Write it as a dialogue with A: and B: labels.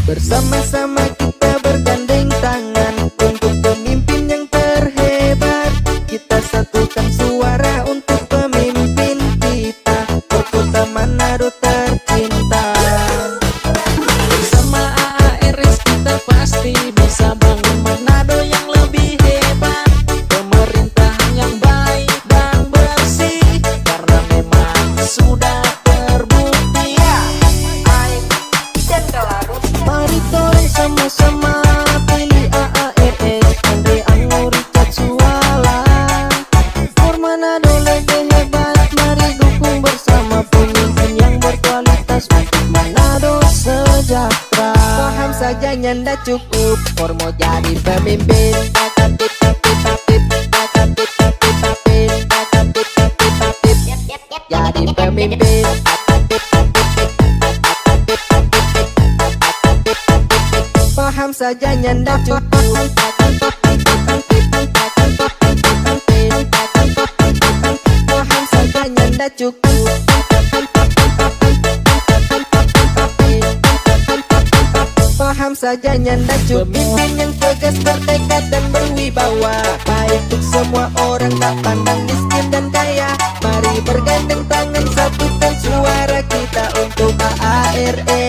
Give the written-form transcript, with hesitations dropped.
A: Bersama-sama kita bergandeng tangan untuk pemimpin yang terhebat. Kita satukan suara untuk pemimpin kita, kota Manado tercinta.
B: Bersama AARS kita pasti bisa bangun Manado yang lebih hebat. Pemerintahan yang baik dan bersih, karena memang sudah terbukti.
A: Mari tolong sama-sama pilih AARS, Andre Anggur Richard Suala. For Manado lebih hebat, mari dukung bersama pemimpin yang berkualitas untuk Manado sejahtera. Paham saja nyanda cukup, for mau jadi pemimpin. Jadi pemimpin. Paham saja nyanda cukup. Paham saja nyanda cukup. Paham saja nyanda cukup. Pemimpin yang tegas, bertekad dan berwibawa, baik untuk semua orang, tak pandang miskin dan kaya. Mari bergandeng tangan, satukan suara kita untuk AARS.